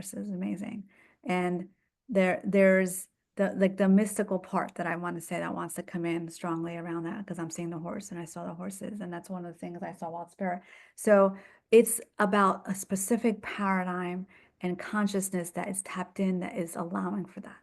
horses, amazing. And there's the mystical part that I want to say that wants to come in strongly around that because I'm seeing the horse and I saw the horses, and that's one of the things I saw wild spirit. So it's about a specific paradigm and consciousness that is tapped in that is allowing for that,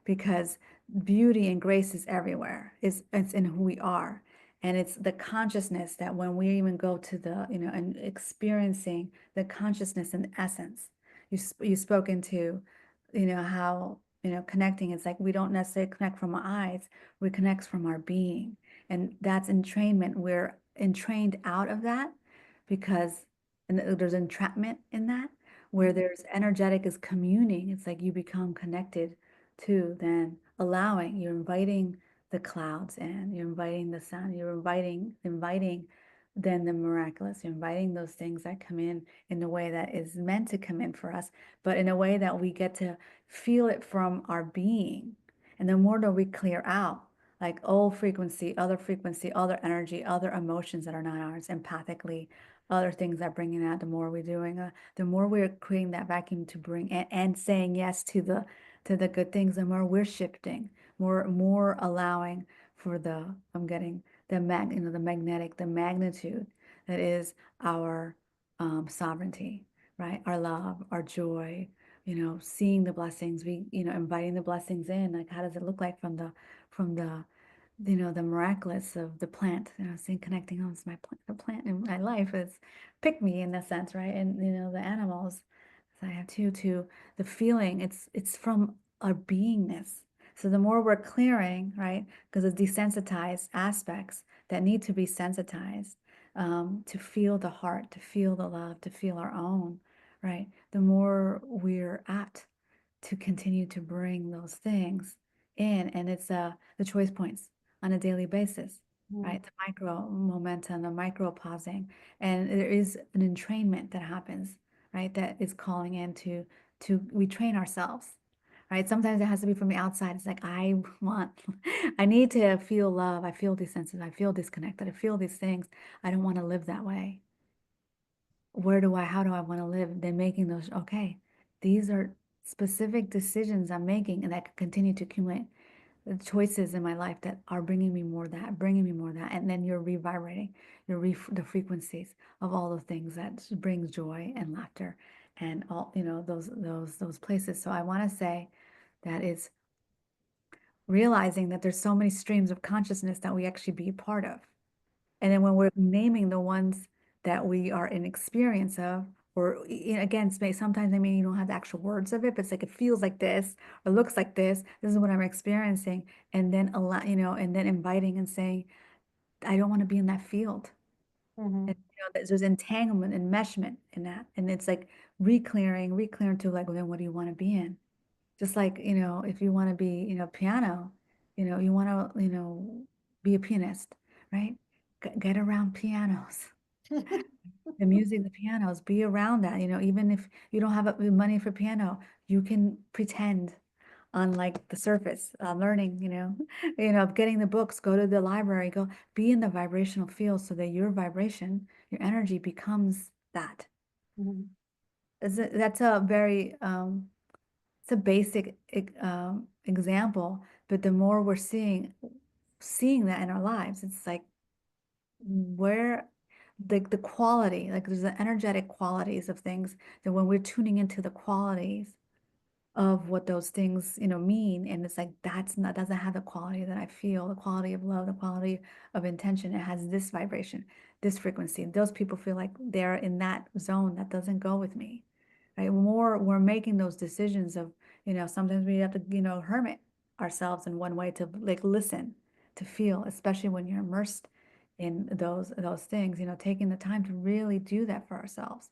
because beauty and grace is everywhere. It's in who we are. And it's the consciousness that when we even go to the, and experiencing the consciousness and essence, you spoke into, how, connecting, it's like we don't necessarily connect from our eyes, we connect from our being. And that's entrainment. We're entrained out of that because, and there's entrapment in that, where there's energetic is communing. It's like you become connected to then allowing, you're inviting the clouds in, you're inviting the sun, you're inviting then the miraculous, you're inviting those things that come in the way that is meant to come in for us, but in a way that we get to feel it from our being. And the more that we clear out, like old frequency, other energy, other emotions that are not ours, empathically, other things that bring it out, the more we're doing, the more we're creating that vacuum to bring and saying yes to the good things, the more we're shifting, more allowing for I'm getting the the magnetic, the magnitude that is our sovereignty, right? Our love, our joy, seeing the blessings, inviting the blessings in. Like, how does it look like from the miraculous of the plant, seeing, connecting, oh, it's my plant, the plant in my life is pick me in a sense, right? And, the animals, so I have to the feeling, it's from our beingness. So the more we're clearing, right? Because the desensitized aspects that need to be sensitized, to feel the heart, to feel the love, to feel our own, right? The more we're apt to continue to bring those things in. And it's the choice points on a daily basis, right? The micro momentum, the micro pausing. And there is an entrainment that happens, right? That is calling in we train ourselves, right? Sometimes it has to be from the outside. It's like, I need to feel love. I feel desensitized. I feel disconnected. I feel these things. I don't want to live that way. How do I want to live? Then making those, okay, these are specific decisions I'm making and that can continue to accumulate the choices in my life that are bringing me more of that, bringing me more of that. And then you're revibrating the frequencies of all the things that brings joy and laughter and all, those places. So I want to say that it's realizing that there's so many streams of consciousness that we actually be a part of. And then when we're naming the ones that we are in experience of, or again, sometimes, you don't have the actual words of it, but it's like it feels like this or looks like this. This is what I'm experiencing. And then and then inviting and saying, I don't want to be in that field. And there's entanglement and enmeshment in that. And it's like reclearing to like, well, then what do you want to be in? Just like, if you want to be, piano, you want to, be a pianist, right? Get around pianos, the music, the pianos, be around that, even if you don't have money for piano, you can pretend on like the surface, learning, getting the books, go to the library, go be in the vibrational field so that your vibration, your energy becomes that. That's a very, it's a basic example, but the more we're seeing that in our lives, it's like where the quality, like there's the energetic qualities of things that when we're tuning into the qualities of what those things, mean, and it's like doesn't have the quality that I feel, the quality of love, the quality of intention. It has this vibration, this frequency. Those people feel like they're in that zone that doesn't go with me. Right? More we're making those decisions of, sometimes we have to, hermit ourselves in one way to like listen, to feel, especially when you're immersed in those things, taking the time to really do that for ourselves.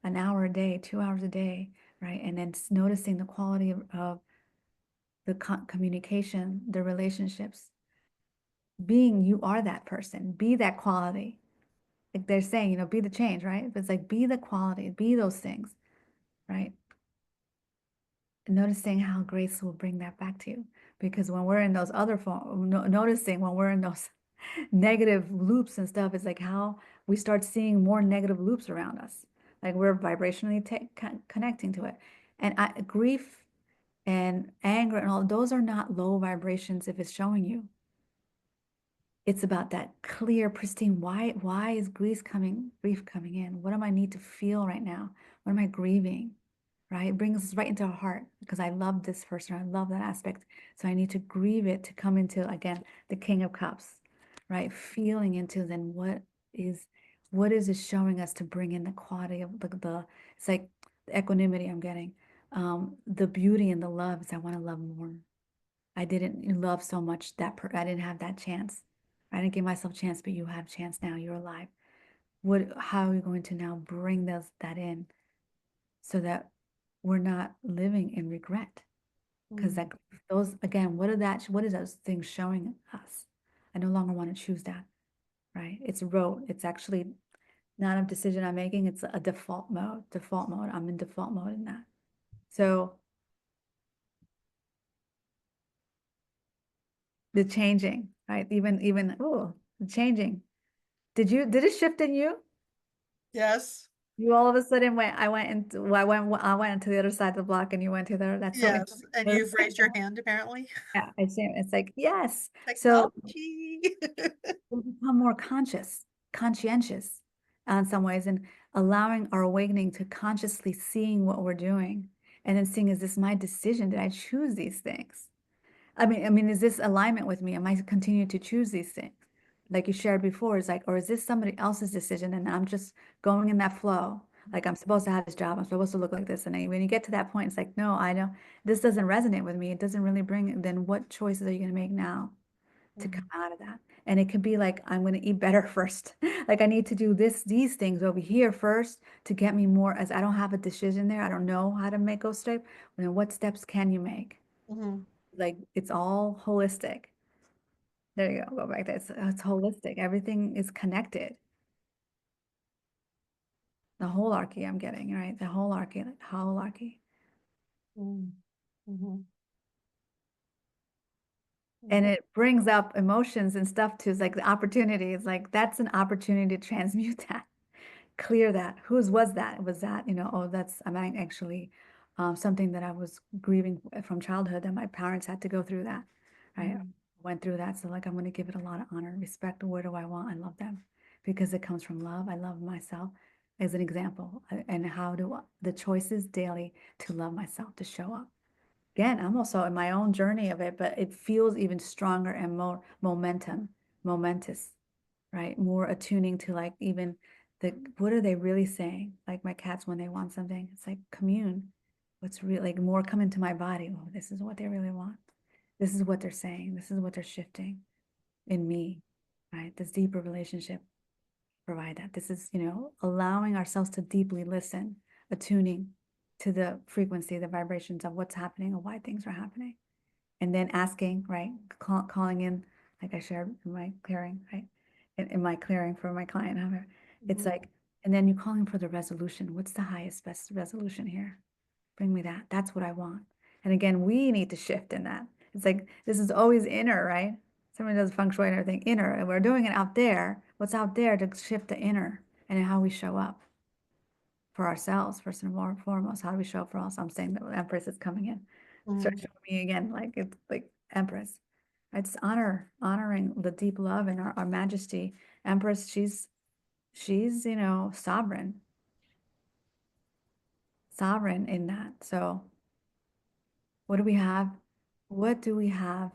An hour a day, 2 hours a day, right? And then noticing the quality of the communication, the relationships. Being you are that person, be that quality. Like they're saying, be the change, right? But it's like be the quality, be those things, right? Noticing how grace will bring that back to you. Because when we're in those other form, noticing when we're in those negative loops and stuff, it's like how we start seeing more negative loops around us. Like we're vibrationally connecting to it. And grief and anger and all those are not low vibrations if it's showing you. It's about that clear, pristine. Why is grief coming in? What do I need to feel right now? What am I grieving? Right? It brings us right into our heart because I love this person. I love that aspect. So I need to grieve it to come into, again, the King of Cups, right? Feeling into then what is it showing us to bring in the quality of the it's like the equanimity I'm getting. The beauty and the love is I want to love more. I didn't love so much I didn't have that chance. I didn't give myself a chance, but you have a chance now. You're alive. How are we going to now bring that in so that we're not living in regret? Because Mm. that those again, what is those things showing us? I no longer want to choose that, right? It's rote. It's actually not a decision I'm making. It's a default mode. Default mode. I'm in default mode in that. So the changing, right? Even oh, the changing. Did it shift in you? Yes. You all of a sudden I went into the other side of the block and you went to there. That's so Yes. interesting. And you've raised your hand apparently. Yeah, it's like, yes. So Technology. we become more conscientious in some ways, and allowing our awakening to consciously seeing what we're doing and then seeing, is this my decision? Did I choose these things? I mean, is this alignment with me? Am I continue to choose these things? Like you shared before, it's like, or is this somebody else's decision and I'm just going in that flow? Like I'm supposed to have this job, I'm supposed to look like this. And then when you get to that point, it's like, no, I don't, this doesn't resonate with me. It doesn't really bring, then what choices are you going to make now to come Mhm. out of that? And it could be like, I'm going to eat better first. Like I need to do these things over here first to get me more, as I don't have a decision there. I don't know how to make those steps. Then what steps can you make? Mhm. Like it's all holistic. There you go. Go back there. It's holistic. Everything is connected. The holarchy I'm getting, right? The holarchy, like holarchy. Mhm. Mhm. And Mhm. it brings up emotions and stuff too. It's like the opportunity. It's like that's an opportunity to transmute that, clear that. Whose was that? Was that, oh, that's I might actually something that I was grieving from childhood that my parents had to go through that. Right? Mhm. Went through that. So like I'm gonna give it a lot of honor, respect. Where do I want? I love them because it comes from love. I love myself as an example. And how do the choices daily to love myself, to show up. Again, I'm also in my own journey of it, but it feels even stronger and more momentous, right? More attuning to like even what are they really saying? Like my cats when they want something, it's like commune. What's real, like more come into my body. Oh, this is what they really want. This is what they're saying. This is what they're shifting in me, right? This deeper relationship provide that. This is, allowing ourselves to deeply listen, attuning to the frequency, the vibrations of what's happening or why things are happening. And then asking, right? Calling in, like I shared in my clearing, right? In my clearing for my client, it's Mhm. like, and then you're calling for the resolution. What's the highest, best resolution here? Bring me that. That's what I want. And again, we need to shift in that. It's like this is always inner, right? Someone does feng shui and everything inner, and we're doing it out there. What's out there to shift the inner and how we show up for ourselves, first and foremost. How do we show up for us? I'm saying that Empress is coming in. Start Mhm. showing me again, like it's like Empress. I just honoring the deep love and our Majesty. Empress, she's, sovereign in that. So what do we have? What do we have?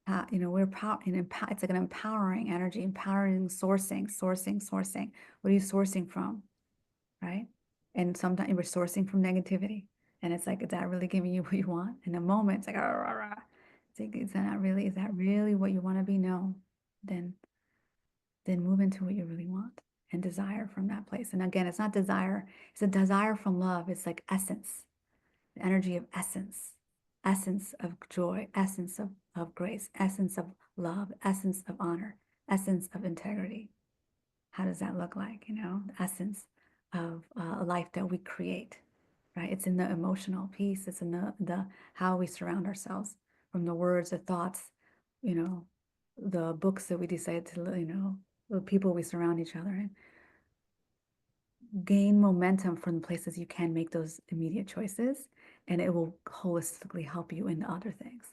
We're power and it's like an empowering energy, empowering sourcing. What are you sourcing from? Right? And sometimes we're sourcing from negativity. And it's like, is that really giving you what you want? In a moment, it's like, "Ah, rah, rah." It's like, is that really what you want to be? No. Then move into what you really want and desire from that place. And again, it's not desire, it's a desire from love. It's like essence, the energy of essence, essence of joy, essence of grace, essence of love, essence of honor, essence of integrity. How does that look like? The essence of a life that we create, right? It's in the emotional piece. It's in the how we surround ourselves, from the words, the thoughts, you know, the books that we decide to, the people we surround each other in. gain momentum from the places you can make those immediate choices, and it will holistically help you in the other things.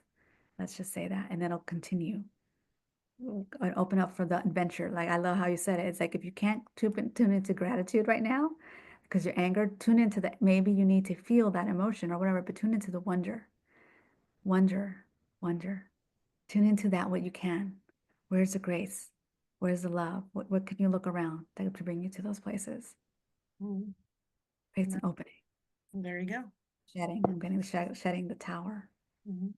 Let's just say that, and then it'll continue. And open up for the adventure. Like I love how you said it. It's like if you can't tune into gratitude right now because you're angered, tune into the maybe you need to feel that emotion or whatever, but tune into the wonder, wonder, wonder. Tune into that what you can. Where's the grace? Where's the love? What can you look around that to bring you to those places? Mhm. It's an opening, There you go. shedding. I'm getting the shedding the tower. Mhm.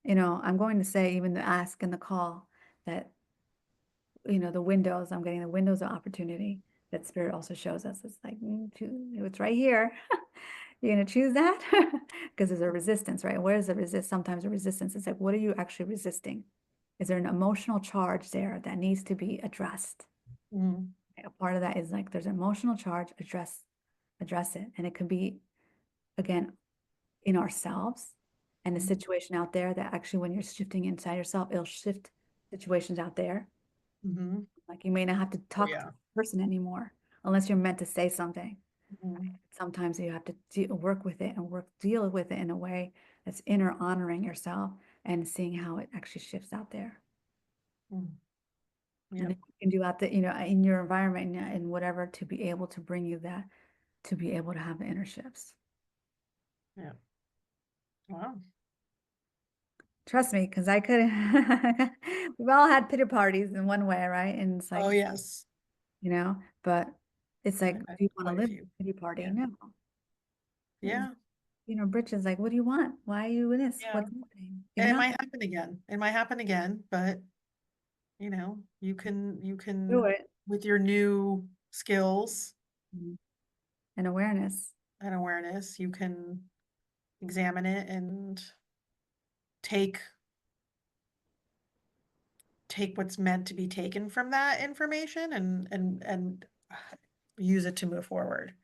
You know, I'm going to say even the ask and the call that the windows, I'm getting the windows of opportunity that spirit also shows us. It's like, it's right here. You're going to choose that because there's a resistance, right? Where is the resist? Sometimes the resistance is like, what are you actually resisting? Is there an emotional charge there that needs to be addressed? Mhm. A part of that is like, there's an emotional charge, address it. And it could be, again, in ourselves and the Mhm. situation out there that actually when you're shifting inside yourself, it'll shift situations out there. Mhm. Like you may not have to Oh, talk to yeah. the person anymore unless you're meant to say something. Mhm. Sometimes you have to work with it and deal with it in a way that's inner honoring yourself and seeing how it actually shifts out there. Mhm. And Yep. if you can do out the, in your environment and whatever to be able to bring you that, to be able to have the inner shifts. Yeah. Wow. Trust me, because I could, we've all had pity parties in one way, right? And it's Oh, like, yes. but it's like, I've do you want to quite a live few. a pity party? Yeah. No. Yeah. Britches like, what do you want? Why are you in this? Yeah. What's happening? If And you're it not might happen again. It might happen again, but you can do it, with your new skills and awareness. and awareness, you can examine it and take take what's meant to be taken from that information and use it to move forward.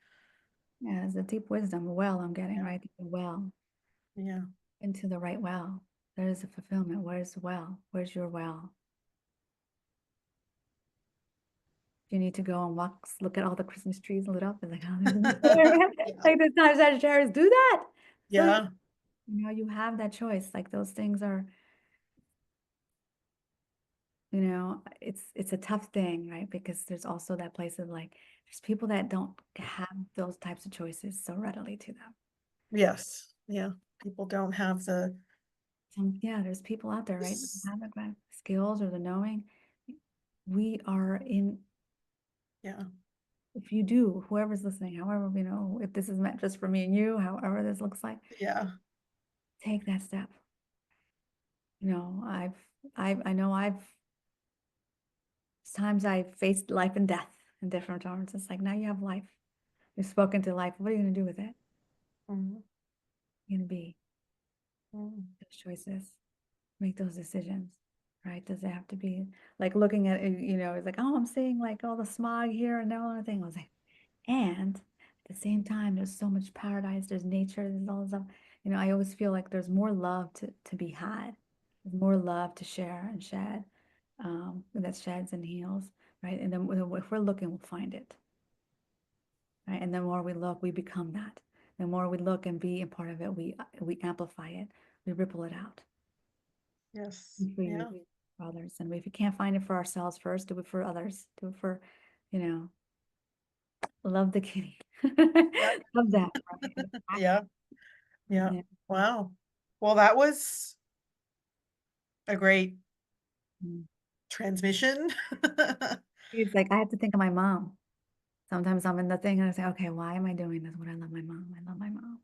Yeah, it's a deep wisdom, a well I'm getting, Yeah. right? The well, Yeah. into the right well. There is a fulfillment. Where's the well? Where's your well? You need to go and walk, look at all the Christmas trees lit up. And like, oh, there's Yeah. like the times Sagittarius, do that. So Yeah. you have that choice. Like those things are, it's a tough thing, right? Because there's also that place of like, there's people that don't have those types of choices so readily to them. Yes. Yeah. People don't have the Yeah, there's people out there, right? this. That have the kind of skills or the knowing. We are in, Yeah. if you do, whoever's listening, however, if this is meant just for me and you, however this looks like, Yeah. take that step. I know times I've faced life and death in different terms. It's like now you have life. You've spoken to life. What are you going to do with it? Mhm. You're going to be Mhm. those choices, make those decisions, right? Does it have to be like looking at it, it's like, oh, I'm seeing like all the smog here and all the thing. I was like, and at the same time, there's so much paradise, there's nature, there's all this stuff. I always feel like there's more love to be had. There's more love to share and shed, that sheds and heals, right? And then if we're looking, we'll find it, right? And the more we look, we become that. The more we look and be a part of it, we amplify it, we ripple it out. Yes. We Yeah. for others. And if you can't find it for ourselves first, do it for others. Do it for, you know, love the kitty. Yeah. Love that, right? Yeah. Yeah. Yeah. Wow. Well, that was a great Mm. transmission. It's like I have to think of my mom. Sometimes I'm in the thing and I say, okay, why am I doing this? When I love my mom. I love my mom.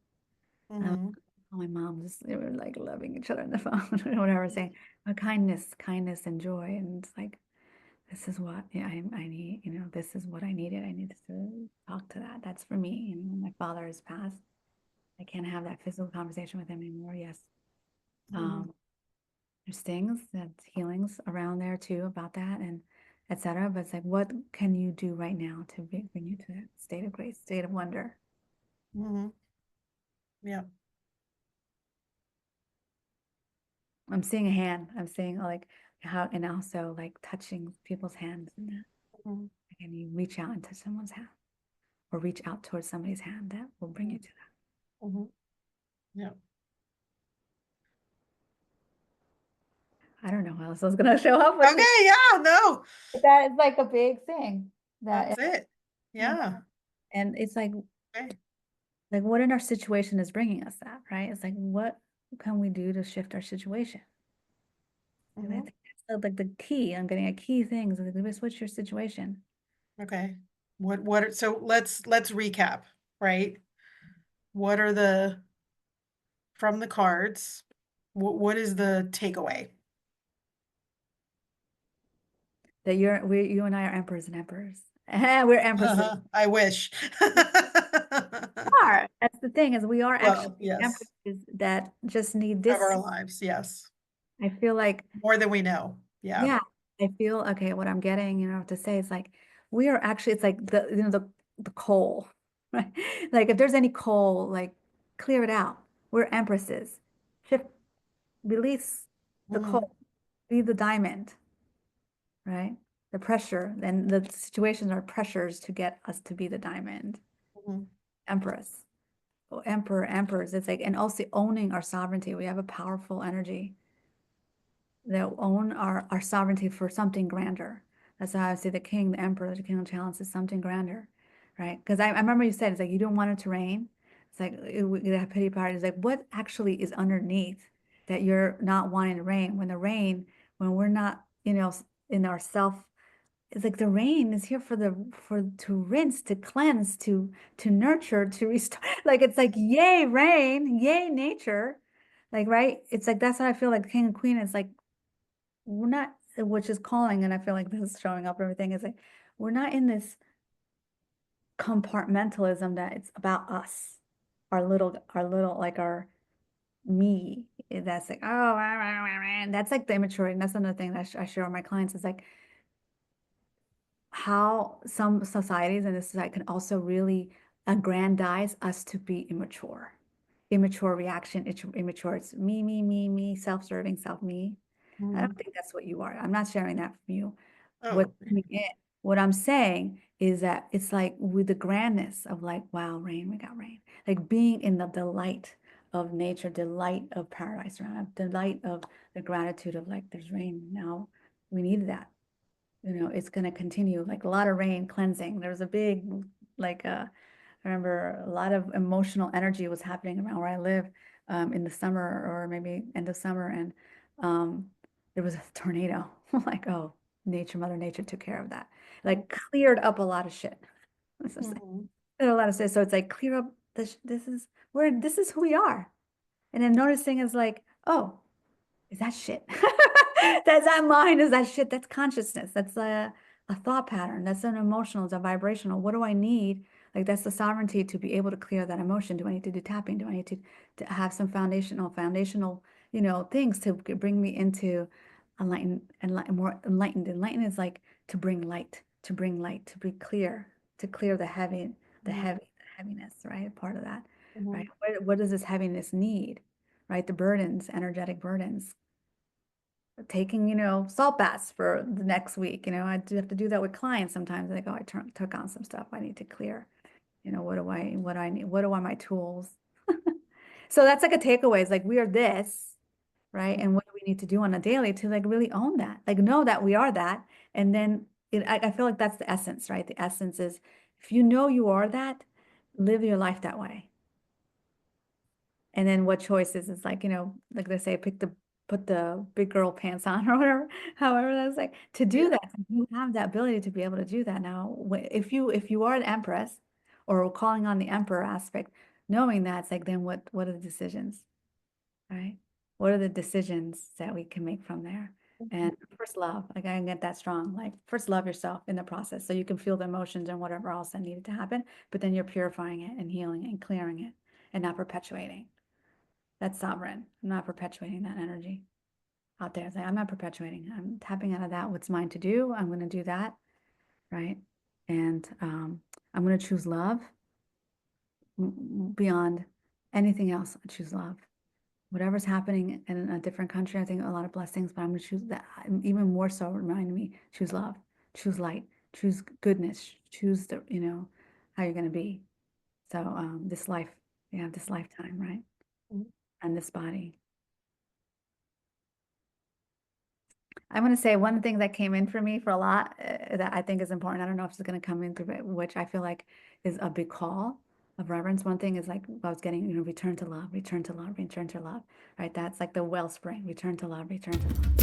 Mhm. My mom just they were like loving each other on the phone or whatever, saying kindness and joy. And it's like this is what I need, this is what I needed. I needed to talk to that. That's for me. My father has passed. I can't have that physical conversation with him anymore. Yes. Mhm. Um, there's things that's healings around there too about that and etc. But it's like, what can you do right now to bring you to that state of grace, state of wonder? Mhm. Yeah. I'm seeing a hand. I'm seeing like how, and also like touching people's hands and that. Mhm. and you reach out and touch someone's hand or reach out towards somebody's hand, that will bring you to Mhm. Yeah. that. I don't know how else I was gonna show up with Okay, yeah, no, that. Is like a big thing that, that's it. you Yeah. know, and it's Okay. like what in our situation is bringing us that, right? It's like, what can we do to shift our situation? And I Mhm. think that's like the key. I'm getting a key thing is like, switch your situation. Okay. So let's recap, right? What are from the cards, what is the takeaway? That you and I are emperors and emperors. We're empresses. I wish. Are. That's the thing is we are actually Well, yes, empresses that just need of this. our lives, yes. I feel like, More than we know. Yeah. yeah, I feel okay. What I'm getting, to say is like we are actually. It's like the coal, right? Like if there's any coal, like clear it out. We're empresses. Shift, release the Mhm. coal. Be the diamond, right? The pressure, and the situations are pressures to get us to be the diamond. Mhm. Empress, emperor, emperors. It's like, and also owning our sovereignty. We have a powerful energy that own our sovereignty for something grander. That's how I say the king, the emperor, the king of talents is something grander, right? Because I remember you said it's like you don't want it to rain. It's like that pity party is like what actually is underneath that you're not wanting to rain. When the rain, when we're not, in ourself, it's like the rain is here for to rinse, to cleanse, to nurture, to restore. Like it's like yay rain, yay nature, like right. It's like that's what I feel like. King and queen is like we're not, which is calling, and I feel like this is showing up. Everything is like we're not in this compartmentalism that it's about us, our little like our me. That's like oh, and that's like the immaturity. And that's another thing that I share with my clients is like how some societies and this society can also really aggrandize us to be immature. Immature reaction, it's immature. It's me, self-serving, self-me. I don't Mhm. think that's what you are. I'm not sharing that from you. What's Oh, coming in, what I'm saying is that it's like with the grandness of like, wow, rain, we got rain. Like being in the delight of nature, delight of paradise around, delight of the gratitude of like, there's rain now. We needed that. It's going to continue like a lot of rain cleansing. There was a big, like, I remember a lot of emotional energy was happening around where I live in the summer or maybe end of summer. And um, there was a tornado. Like, oh, Mother Nature took care of that. Like cleared up a lot of shit. Let's just say. Mhm. Cleared a lot of shit. So it's like clear up this is who we are. And then noticing is like, oh, is that shit? That's that mind, is that shit? That's consciousness. That's a thought pattern. That's an emotional, it's a vibrational. What do I need? Like that's the sovereignty to be able to clear that emotion. Do I need to do tapping? Do I need to have some foundational, things to bring me into more enlightened. Enlightened is like to bring light, to be clear, to clear Mhm. the heaviness, right? Part of that, right? Mhm. What does this heaviness need? Right? The burdens, energetic burdens, taking, salt baths for the next week. I do have to do that with clients sometimes. They go, I took on some stuff I need to clear. What do I need? What are my tools? So that's like a takeaway. It's like we are this, right? And what do we need to do on a daily to like really own that? Like know that we are that. And then I feel like that's the essence, right? The essence is if you know you are that, live your life that way. And then what choices is like, like they say, put the big girl pants on or whatever, however that's like to do Yeah. that. You have that ability to be able to do that now. If you are an empress or calling on the emperor aspect, knowing that it's like, then what are the decisions, right? What are the decisions that we can make from there? And first love, like I can get that strong, like first love yourself in the process so you can feel the emotions and whatever else that needed to happen, but then you're purifying it and healing it and clearing it and not perpetuating. That's sovereign. I'm not perpetuating that energy out there. It's like, I'm not perpetuating. I'm tapping out of that. What's mine to do? I'm going to do that. Right. And I'm going to choose love beyond anything else. I choose love. Whatever's happening in a different country, I think a lot of blessings, but I'm going to choose that. Even more so, remind me, choose love, choose light, choose goodness, choose the, how you're going to be. So, this life, you have this lifetime, right? Mhm. And this body. I'm going to say one thing that came in for me for a lot that I think is important. I don't know if it's going to come in through it, which I feel like is a big call of reverence. One thing is like I was getting, return to love, return to love, return to love, right? That's like the wellspring, return to love, return to love.